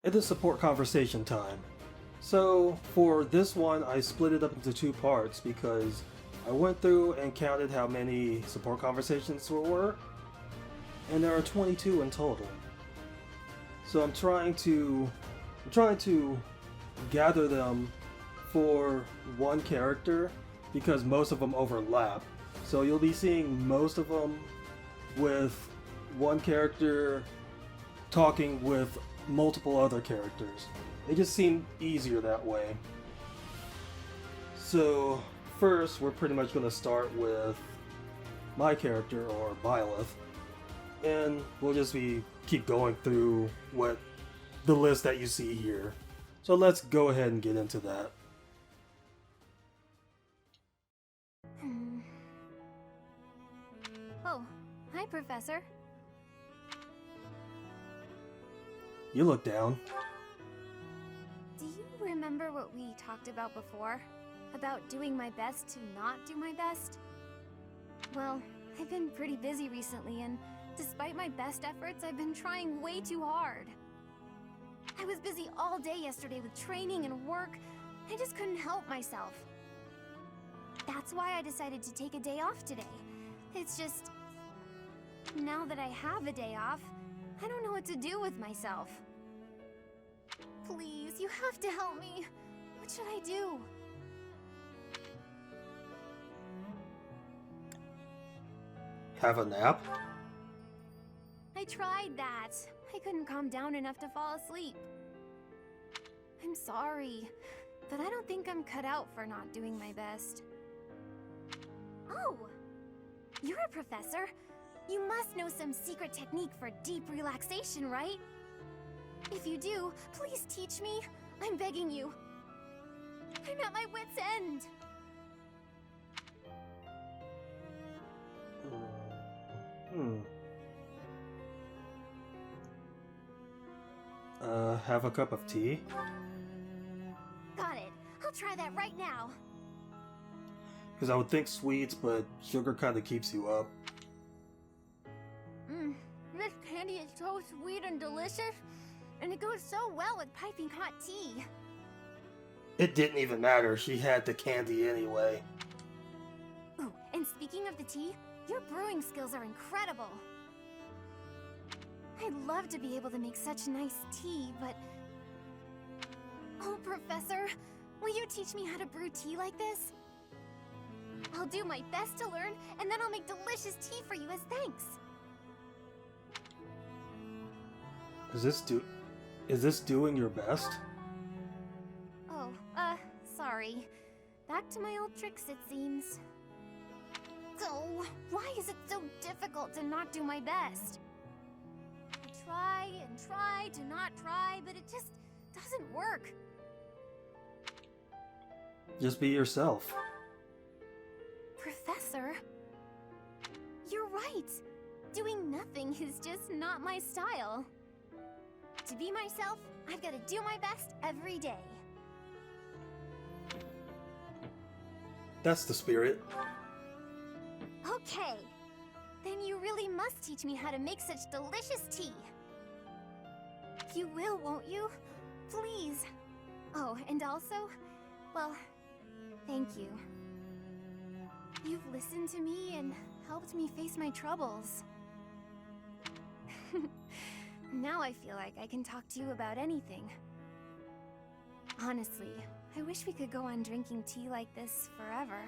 It is support conversation time. So for this one, I split it up into two parts because I went through and counted how many support conversations there were, and there are 22 in total. So I'm trying to gather them for one character because most of them overlap. So you'll be seeing most of them with one character talking with multiple other characters. It just seemed easier that way. So first, we're pretty much going to start with my character, or Byleth, and we'll just keep going through what the list that you see here. So let's go ahead and get into that. Oh, hi, Professor. You look down. Do you remember what we talked about before? About doing my best to not do my best? Well, I've been pretty busy recently, and despite my best efforts, I've been trying way too hard. I was busy all day yesterday with training and work. I just couldn't help myself. That's why I decided to take a day off today. It's just... now that I have a day off, I don't know what to do with myself. Please, you have to help me. What should I do? Have a nap? I tried that. I couldn't calm down enough to fall asleep. I'm sorry, but I don't think I'm cut out for not doing my best. Oh! You're a professor. You must know some secret technique for deep relaxation, right? If you do, please teach me. I'm begging you. I'm at my wit's end. Have a cup of tea? Got it. I'll try that right now. Because I would think sweets, but sugar kind of keeps you up. This candy is so sweet and delicious, and it goes so well with piping hot tea. It didn't even matter, she had the candy anyway. Ooh, and speaking of the tea, your brewing skills are incredible. I'd love to be able to make such nice tea, but... Oh, Professor, will you teach me how to brew tea like this? I'll do my best to learn, and then I'll make delicious tea for you as thanks. Is this doing your best? Oh, sorry. Back to my old tricks, it seems. Oh, why is it so difficult to not do my best? I try and try to not try, but it just doesn't work. Just be yourself. Professor, you're right. Doing nothing is just not my style. To be myself, I've got to do my best every day. That's the spirit. Okay. Then you really must teach me how to make such delicious tea. You will, won't you? Please. Oh, and also, well, thank you. You've listened to me and helped me face my troubles. Now I feel like I can talk to you about anything. Honestly, I wish we could go on drinking tea like this forever.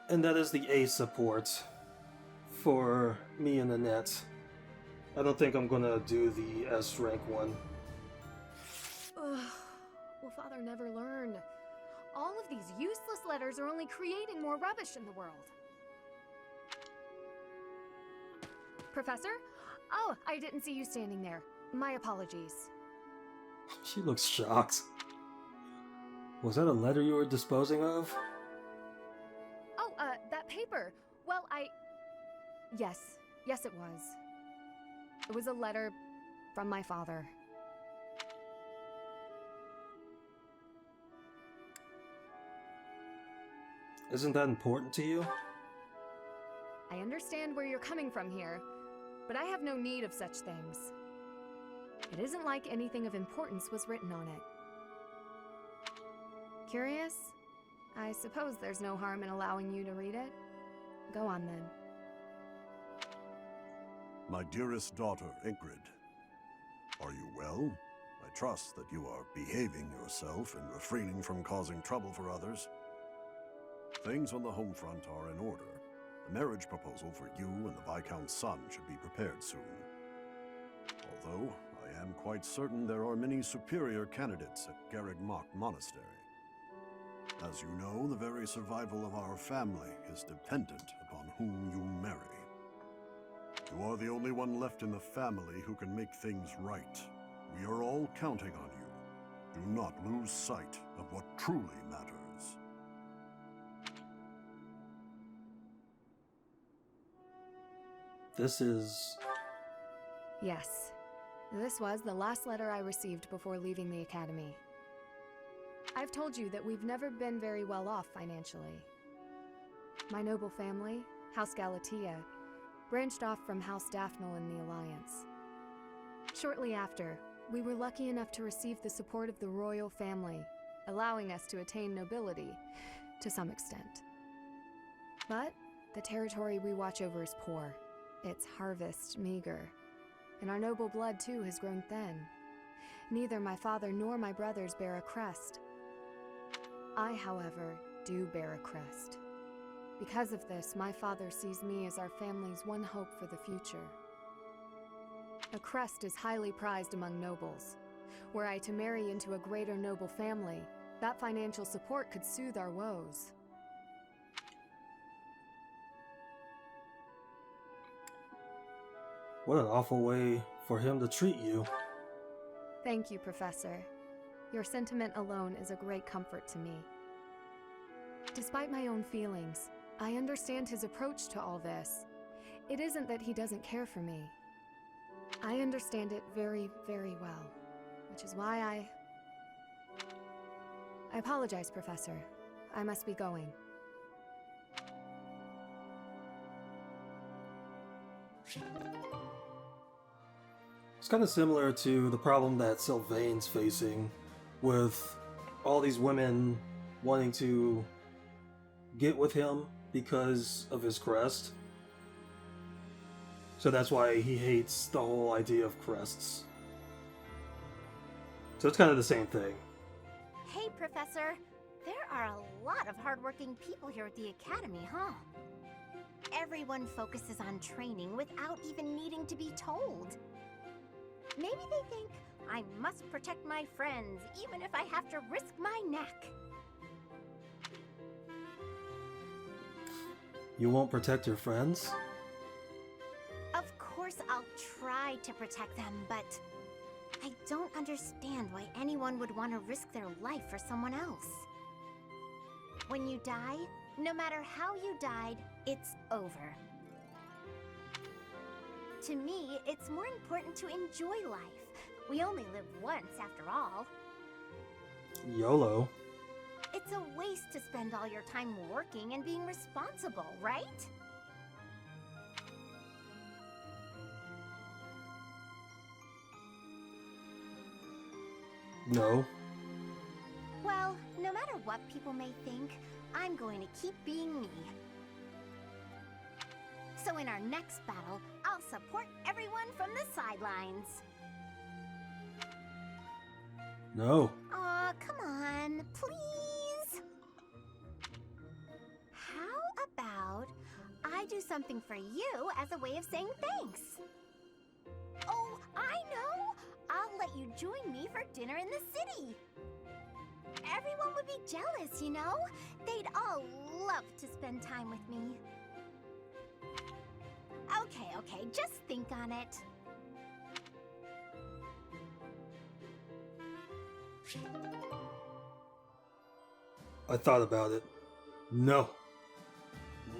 And that is the A support for me and Annette. I don't think I'm gonna do the S rank one. Ugh. Will Father never learn? All of these useless letters are only creating more rubbish in the world. Professor? Oh, I didn't see you standing there. My apologies. She looks shocked. Was that a letter you were disposing of? Oh, that paper. Well, Yes, it was. It was a letter from my father. Isn't that important to you? I understand where you're coming from here, but I have no need of such things. It isn't like anything of importance was written on it. Curious? I suppose there's no harm in allowing you to read it. Go on then. My dearest daughter, Ingrid. Are you well? I trust that you are behaving yourself and refraining from causing trouble for others. Things on the home front are in order. The marriage proposal for you and the Viscount's son should be prepared soon. Although, I am quite certain there are many superior candidates at Garreg Mach Monastery. As you know, the very survival of our family is dependent upon whom you marry. You are the only one left in the family who can make things right. We are all counting on you. Do not lose sight of what truly matters. This is... Yes. This was the last letter I received before leaving the academy. I've told you that we've never been very well off financially. My noble family, House Galatea, branched off from House Daphne in the Alliance. Shortly after, we were lucky enough to receive the support of the royal family, allowing us to attain nobility, to some extent. But the territory we watch over is poor, its harvest meager, and our noble blood too has grown thin. Neither my father nor my brothers bear a crest. I, however, do bear a crest. Because of this, my father sees me as our family's one hope for the future. A crest is highly prized among nobles. Were I to marry into a greater noble family, that financial support could soothe our woes. What an awful way for him to treat you. Thank you, Professor. Your sentiment alone is a great comfort to me. Despite my own feelings, I understand his approach to all this. It isn't that he doesn't care for me. I understand it very, very well, which is why I apologize, Professor. I must be going. It's kind of similar to the problem that Sylvain's facing with all these women wanting to get with him because of his crest. So that's why he hates the whole idea of crests. So it's kind of the same thing. Hey, Professor. There are a lot of hardworking people here at the Academy, huh? Everyone focuses on training without even needing to be told. Maybe they think I must protect my friends, even if I have to risk my neck. You won't protect your friends? Of course I'll try to protect them, but I don't understand why anyone would want to risk their life for someone else. When you die, no matter how you died, it's over. To me, it's more important to enjoy life. We only live once, after all. YOLO. It's a waste to spend all your time working and being responsible, right? No. Well, no matter what people may think, I'm going to keep being me. So in our next battle, I'll support everyone from the sidelines. No. Aw, come on, please. How about I do something for you as a way of saying thanks? Oh, I know! I'll let you join me for dinner in the city. Everyone would be jealous, you know? They'd all love to spend time with me. Okay, just think on it. I thought about it. No.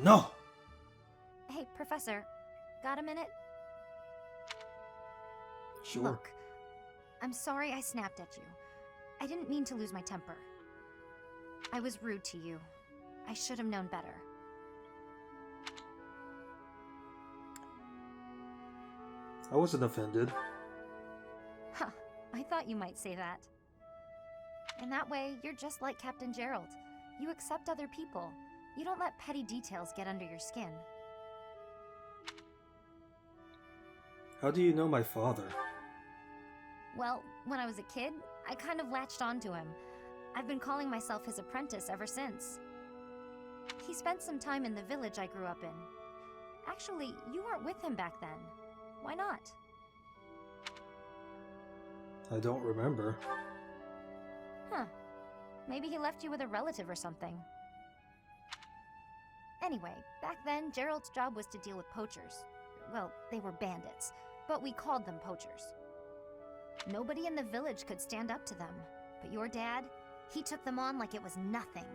No! Hey, Professor, got a minute? Sure. Look, I'm sorry I snapped at you. I didn't mean to lose my temper. I was rude to you. I should have known better. I wasn't offended. Huh, I thought you might say that. In that way, you're just like Captain Gerald. You accept other people. You don't let petty details get under your skin. How do you know my father? Well, when I was a kid, I kind of latched onto him. I've been calling myself his apprentice ever since. He spent some time in the village I grew up in. Actually, you weren't with him back then. Why not? I don't remember. Huh. Maybe he left you with a relative or something. Anyway, back then, Gerald's job was to deal with poachers. Well, they were bandits, but we called them poachers. Nobody in the village could stand up to them, but your dad, he took them on like it was nothing.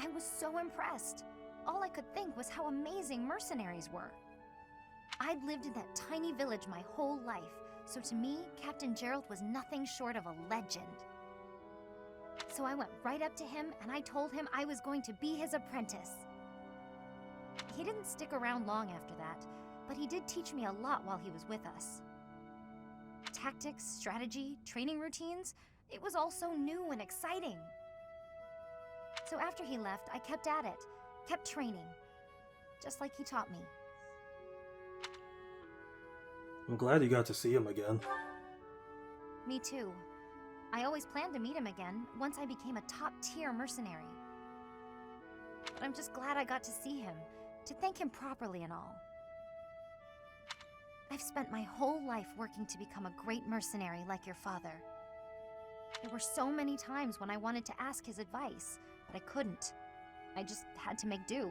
I was so impressed. All I could think was how amazing mercenaries were. I'd lived in that tiny village my whole life, so to me, Captain Gerald was nothing short of a legend. So I went right up to him and I told him I was going to be his apprentice. He didn't stick around long after that, but he did teach me a lot while he was with us. Tactics, strategy, training routines, it was all so new and exciting. So after he left, I kept at it, kept training, just like he taught me. I'm glad you got to see him again. Me too. I always planned to meet him again once I became a top-tier mercenary. But I'm just glad I got to see him, to thank him properly and all. I've spent my whole life working to become a great mercenary like your father. There were so many times when I wanted to ask his advice, but I couldn't. I just had to make do.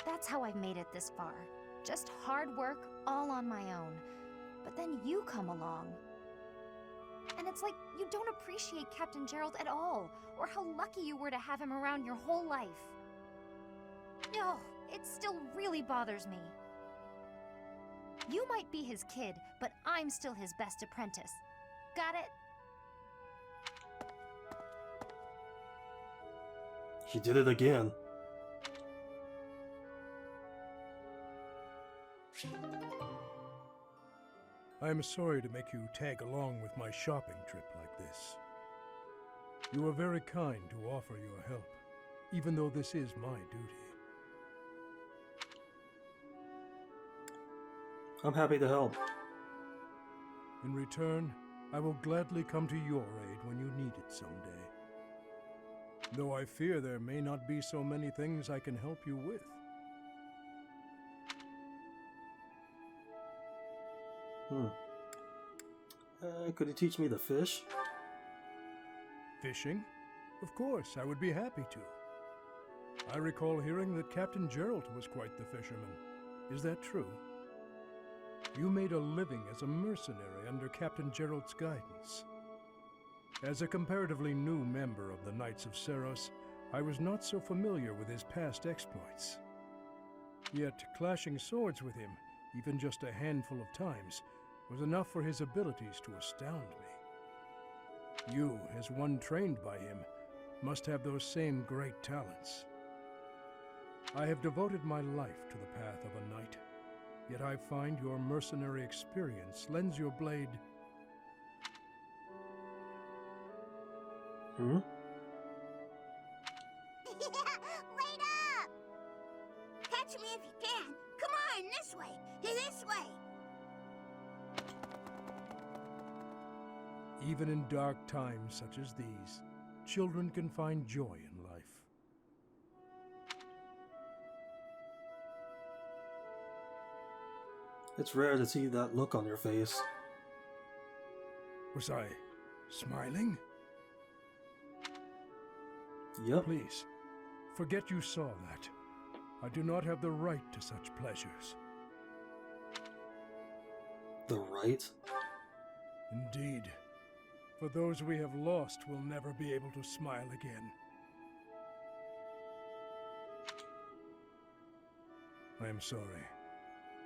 That's how I've made it this far. Just hard work, all on my own. But then you come along. And it's like you don't appreciate Captain Gerald at all, or how lucky you were to have him around your whole life. No, it still really bothers me. You might be his kid, but I'm still his best apprentice. Got it? She did it again. I am sorry to make you tag along with my shopping trip like this. You are very kind to offer your help, even though this is my duty. I'm happy to help. In return, I will gladly come to your aid when you need it someday. Though I fear there may not be so many things I can help you with. Could you teach me to fish? Fishing? Of course, I would be happy to. I recall hearing that Captain Gerald was quite the fisherman. Is that true? You made a living as a mercenary under Captain Gerald's guidance. As a comparatively new member of the Knights of Seros, I was not so familiar with his past exploits. Yet, clashing swords with him, even just a handful of times, was enough for his abilities to astound me. You, as one trained by him, must have those same great talents. I have devoted my life to the path of a knight, yet I find your mercenary experience lends your blade... Wait up! Catch me if you can! Come on, this way! This way! Even in dark times such as these, children can find joy in life. It's rare to see that look on your face. Was I smiling? Yep. Please, forget you saw that. I do not have the right to such pleasures. The right? Indeed. For those we have lost will never be able to smile again. I am sorry.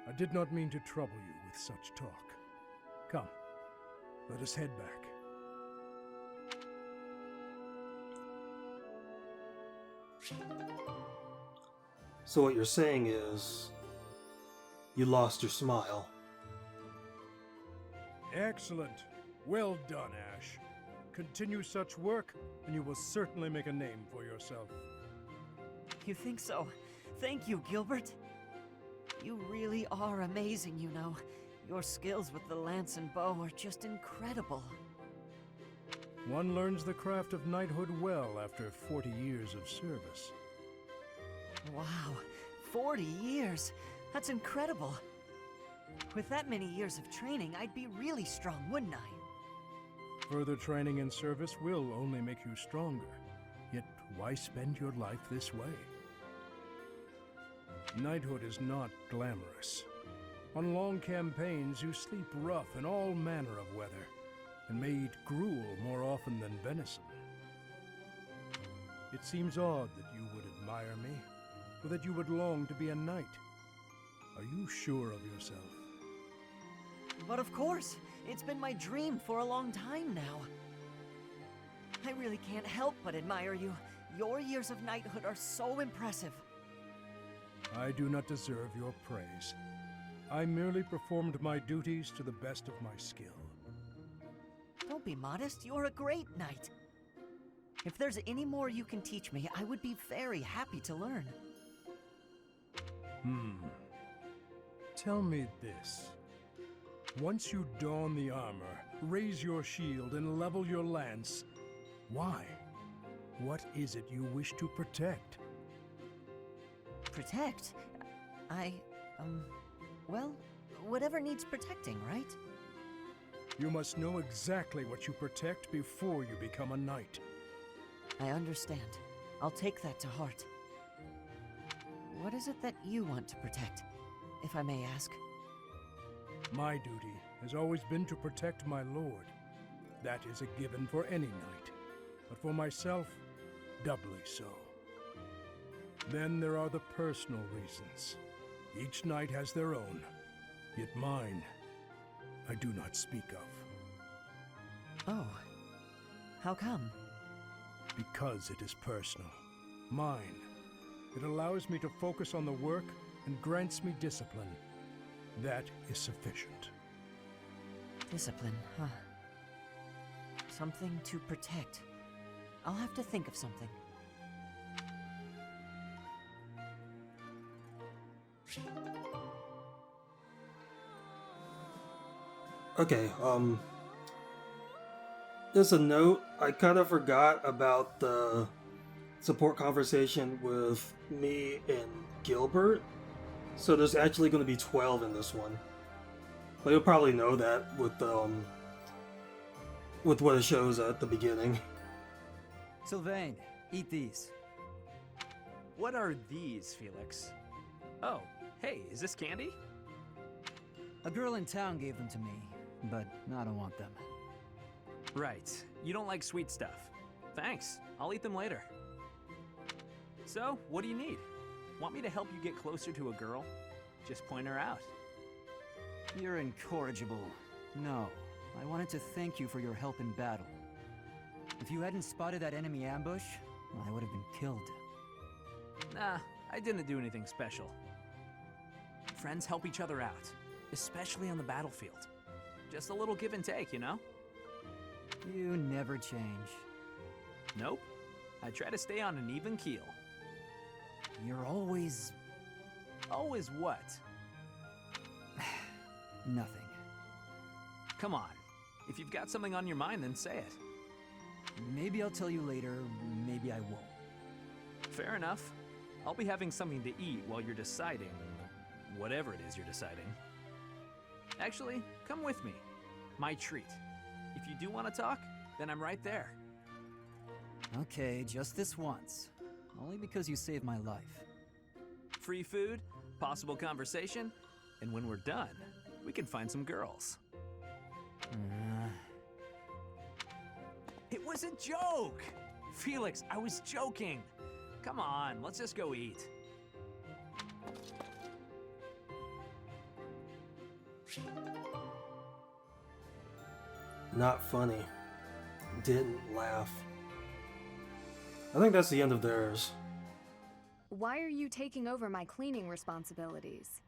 I did not mean to trouble you with such talk. Come, let us head back. So what you're saying is, you lost your smile. Excellent. Well done, Ashe. Continue such work, and you will certainly make a name for yourself. You think so? Thank you, Gilbert. You really are amazing, you know. Your skills with the lance and bow are just incredible. One learns the craft of knighthood well after 40 years of service. Wow, 40 years? That's incredible. With that many years of training, I'd be really strong, wouldn't I? Further training and service will only make you stronger. Yet why spend your life this way? Knighthood is not glamorous. On long campaigns, you sleep rough in all manner of weather, and may eat gruel more often than venison. It seems odd that you would admire me, or that you would long to be a knight. Are you sure of yourself? But of course, it's been my dream for a long time now. I really can't help but admire you. Your years of knighthood are so impressive. I do not deserve your praise. I merely performed my duties to the best of my skill. Don't be modest, you're a great knight. If there's any more you can teach me, I would be very happy to learn. Tell me this. Once you don the armor, raise your shield, and level your lance, why? What is it you wish to protect? Protect? Well, whatever needs protecting, right? You must know exactly what you protect before you become a knight. I understand. I'll take that to heart. What is it that you want to protect, if I may ask? My duty has always been to protect my lord. That is a given for any knight, but for myself, doubly so. Then there are the personal reasons. Each knight has their own, yet mine I do not speak of. Oh. How come? Because it is personal. Mine. It allows me to focus on the work and grants me discipline. That is sufficient. Discipline, huh? Something to protect. I'll have to think of something. Okay, just a note, I kind of forgot about the support conversation with me and Gilbert. So there's actually going to be 12 in this one. But you'll probably know that with what it shows at the beginning. Sylvain, eat these. What are these, Felix? Oh, hey, is this candy? A girl in town gave them to me, but I don't want them. Right, you don't like sweet stuff. Thanks, I'll eat them later. So, what do you need? Want me to help you get closer to a girl? Just point her out. You're incorrigible. No, I wanted to thank you for your help in battle. If you hadn't spotted that enemy ambush, well, I would have been killed. Nah, I didn't do anything special. Friends help each other out, especially on the battlefield. Just a little give and take, you know? You never change. Nope. I try to stay on an even keel. You're always... Always what? nothing. Come on. If you've got something on your mind, then say it. Maybe I'll tell you later, maybe I won't. Fair enough. I'll be having something to eat while you're deciding whatever it is you're deciding. Actually, come with me. My treat. If you do want to talk, then I'm right there. Okay, just this once. Only because you saved my life. Free food, possible conversation, and when we're done, we can find some girls. It was a joke! Felix, I was joking! Come on, let's just go eat. Not funny. Didn't laugh. I think that's the end of theirs. Why are you taking over my cleaning responsibilities?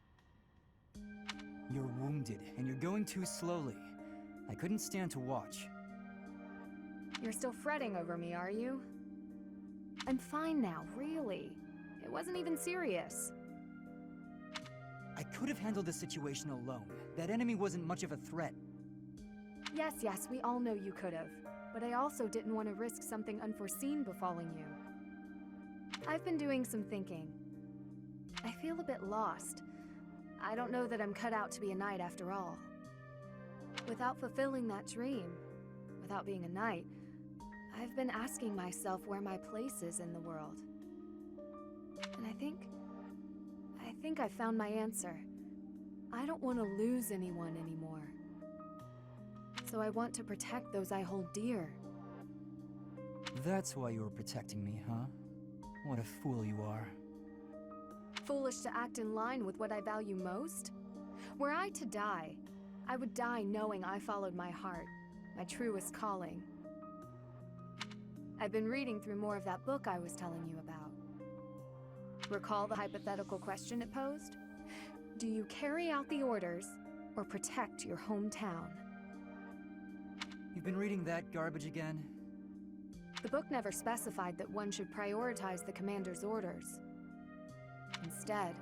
You're wounded, and you're going too slowly. I couldn't stand to watch. You're still fretting over me, are you? I'm fine now, really. It wasn't even serious. I could have handled the situation alone. That enemy wasn't much of a threat. Yes, we all know you could have. But I also didn't want to risk something unforeseen befalling you. I've been doing some thinking. I feel a bit lost. I don't know that I'm cut out to be a knight after all. Without fulfilling that dream, without being a knight, I've been asking myself where my place is in the world. And I think I found my answer. I don't want to lose anyone anymore. So I want to protect those I hold dear. That's why you were protecting me, huh? What a fool you are. Foolish to act in line with what I value most? Were I to die, I would die knowing I followed my heart, my truest calling. I've been reading through more of that book I was telling you about. Recall the hypothetical question it posed? Do you carry out the orders or protect your hometown? You've been reading that garbage again? The book never specified that one should prioritize the commander's orders. Instead,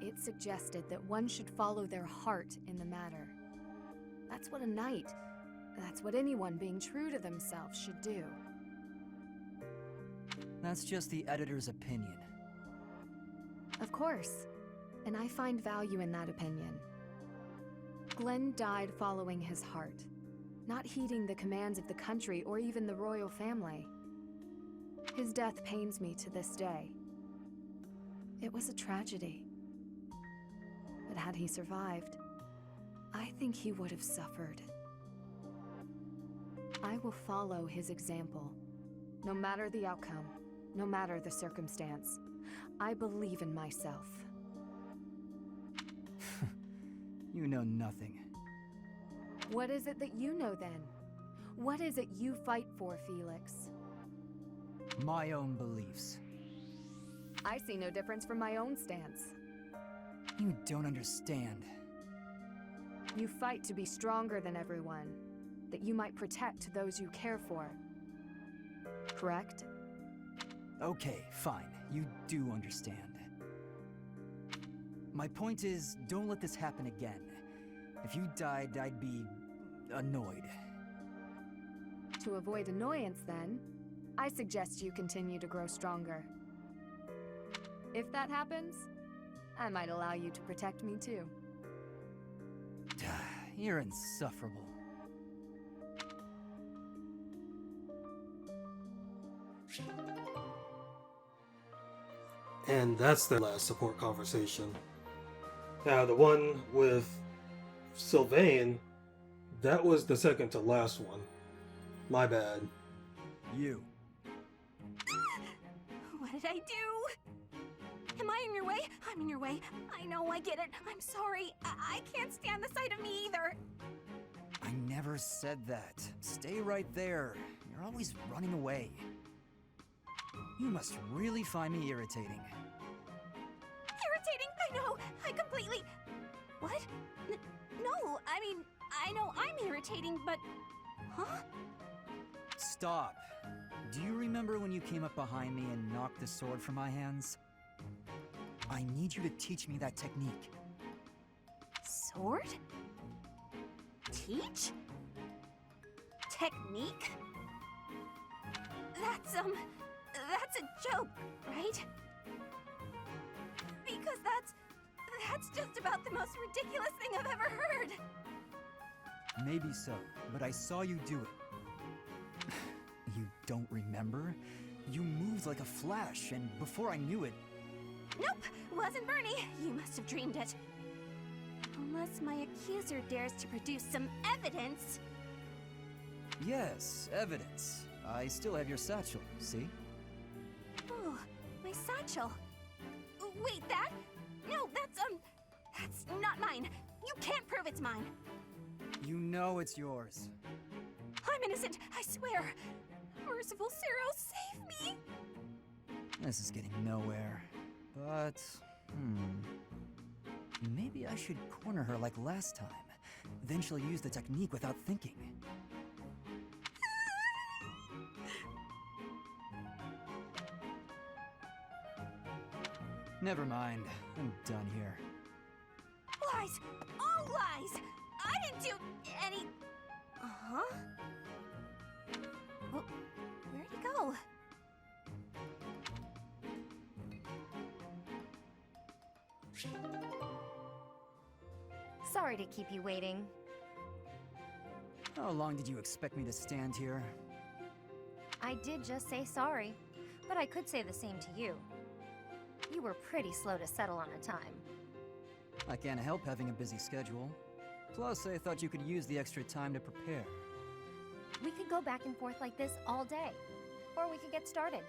it suggested that one should follow their heart in the matter. That's what a knight, that's what anyone being true to themselves should do. That's just the editor's opinion. Of course, and I find value in that opinion. Glenn died following his heart, not heeding the commands of the country or even the royal family. His death pains me to this day. It was a tragedy. But had he survived, I think he would have suffered. I will follow his example, no matter the outcome, no matter the circumstance. I believe in myself. You know nothing. What is it that you know then? What is it you fight for, Felix? My own beliefs. I see no difference from my own stance. You don't understand. You fight to be stronger than everyone, that you might protect those you care for. Correct? Okay, fine. You do understand. My point is, don't let this happen again. If you died, I'd be annoyed. To avoid annoyance, then, I suggest you continue to grow stronger. If that happens, I might allow you to protect me too. You're insufferable. And that's their last support conversation. Now, the one with Sylvain, that was the second to last one. My bad. You. What did I do? Am I in your way? I'm in your way. I know, I get it. I'm sorry. I can't stand the sight of me either. I never said that. Stay right there. You're always running away. You must really find me irritating. Irritating? I know. I completely... What? No, I mean, I know I'm irritating, but... Huh? Stop. Do you remember when you came up behind me and knocked the sword from my hands? I need you to teach me that technique. Sword? Teach? Technique? That's a joke, right? Because that's just about the most ridiculous thing I've ever heard. Maybe so, but I saw you do it. You don't remember? You moved like a flash, and before I knew it... Nope, wasn't Bernie. You must have dreamed it. Unless my accuser dares to produce some evidence. Yes, evidence. I still have your satchel, see? Oh, my satchel. Wait, that? No, that's not mine. You can't prove it's mine. You know it's yours. I'm innocent, I swear. Merciful Cero, save me! This is getting nowhere. But, maybe I I should corner her like last time. Then she'll use the technique without thinking. Never mind. I'm done here. Lies! All lies! I didn't do any... Uh-huh? Well, where'd he go? Sorry to keep you waiting. How long did you expect me to stand here? I did just say sorry, but I could say the same to you. You were pretty slow to settle on a time. I can't help having a busy schedule. Plus, I thought you could use the extra time to prepare. We could go back and forth like this all day. Or we could get started.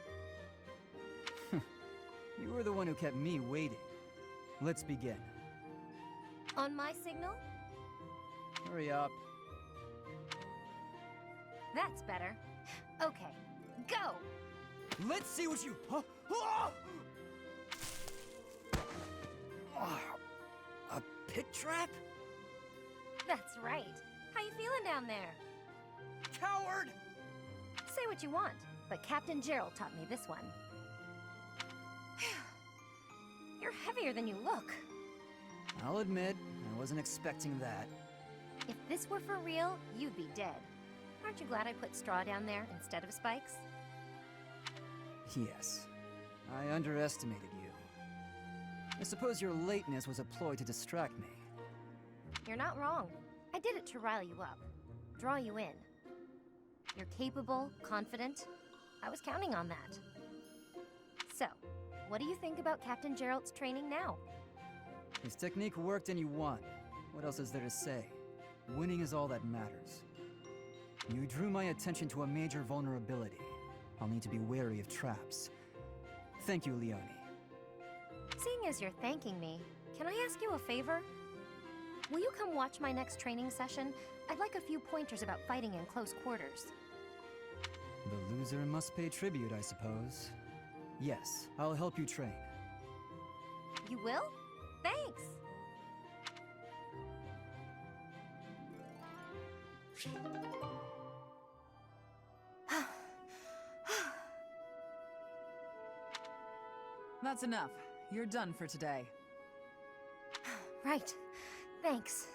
You were the one who kept me waiting. Let's begin. On my signal? Hurry up. That's better. Okay, go! Let's see what you... A pit trap? That's right. How you feeling down there? Coward! Say what you want, but Captain Gerald taught me this one. You're heavier than you look. I'll admit, I wasn't expecting that. If this were for real, you'd be dead. Aren't you glad I put straw down there instead of spikes? Yes, I underestimated you. I suppose your lateness was a ploy to distract me. You're not wrong. I did it to rile you up, draw you in. You're capable, confident. I was counting on that. So, what do you think about Captain Gerald's training now? His technique worked and you won. What else is there to say? Winning is all that matters. You drew my attention to a major vulnerability. I'll need to be wary of traps. Thank you, Leonie. Seeing as you're thanking me, can I ask you a favor? Will you come watch my next training session? I'd like a few pointers about fighting in close quarters. The loser must pay tribute, I suppose. Yes, I'll help you train. You will? Thanks! That's enough. You're done for today. Right. Thanks.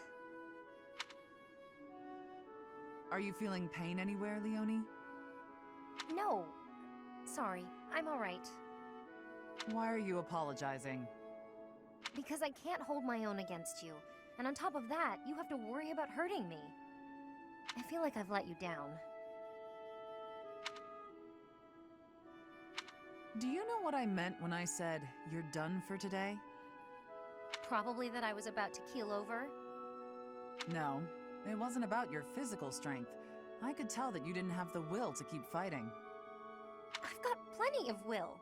Are you feeling pain anywhere, Leonie? No. Sorry, I'm alright. Why are you apologizing? Because I can't hold my own against you. And on top of that, you have to worry about hurting me. I feel like I've let you down. Do you know what I meant when I said, you're done for today? Probably that I was about to keel over. No, it wasn't about your physical strength. I could tell that you didn't have the will to keep fighting. I've got plenty of will.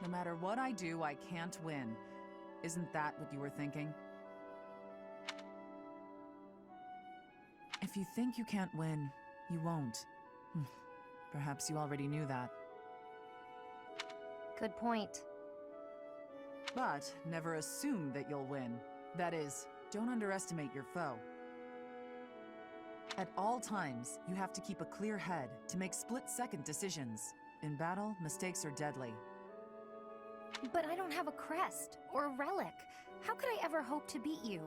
No matter what I do, I can't win. Isn't that what you were thinking? If you think you can't win, you won't. Perhaps you already knew that. Good point. But never assume that you'll win. That is, don't underestimate your foe. At all times, you have to keep a clear head to make split-second decisions. In battle, mistakes are deadly. But I don't have a crest or a relic. How could I ever hope to beat you?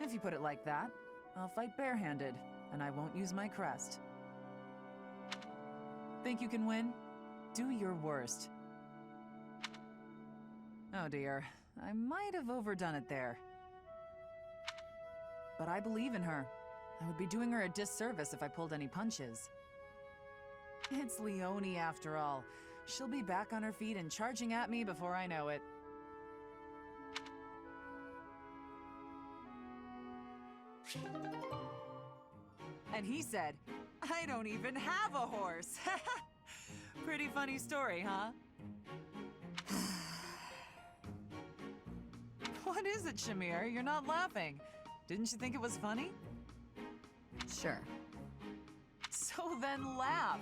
If you put it like that, I'll fight barehanded, and I won't use my crest. Think you can win? Do your worst. Oh dear, I might have overdone it there. But I believe in her. I would be doing her a disservice if I pulled any punches. It's Leonie after all. She'll be back on her feet and charging at me before I know it. And he said, I don't even have a horse. Pretty funny story, huh? What is it, Shamir? You're not laughing. Didn't you think it was funny? Sure. So then laugh.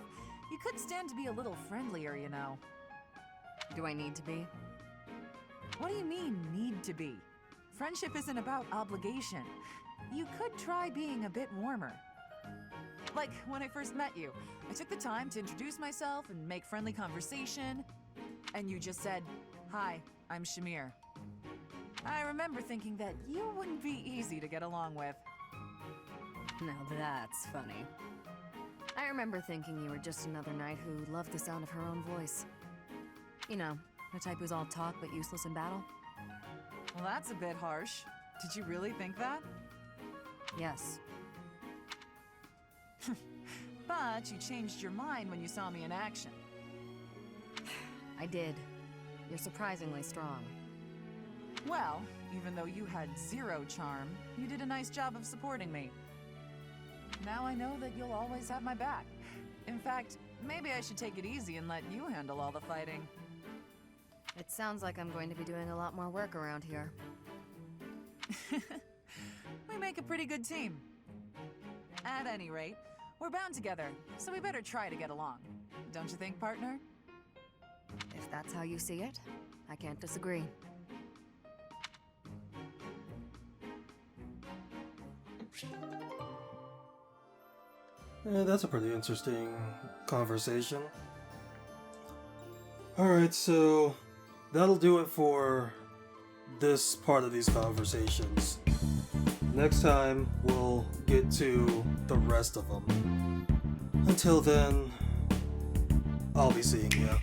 You could stand to be a little friendlier, you know. Do I need to be? What do you mean, need to be? Friendship isn't about obligation. You could try being a bit warmer. Like when I first met you, I took the time to introduce myself and make friendly conversation, and you just said, "Hi, I'm Shamir." I remember thinking that you wouldn't be easy to get along with. Now that's funny. I remember thinking you were just another knight who loved the sound of her own voice. You know, the type who's all talk but useless in battle. Well, that's a bit harsh. Did you really think that? Yes. But you changed your mind when you saw me in action. I did. You're surprisingly strong. Well, even though you had zero charm, you did a nice job of supporting me. Now I know that you'll always have my back. In fact, maybe I should take it easy and let you handle all the fighting. It sounds like I'm going to be doing a lot more work around here. We make a pretty good team. At any rate, we're bound together, so we better try to get along. Don't you think, partner? If that's how you see it, I can't disagree. That's a pretty interesting conversation. Alright, so that'll do it for this part of these conversations. Next time, we'll get to the rest of them. Until then, I'll be seeing ya.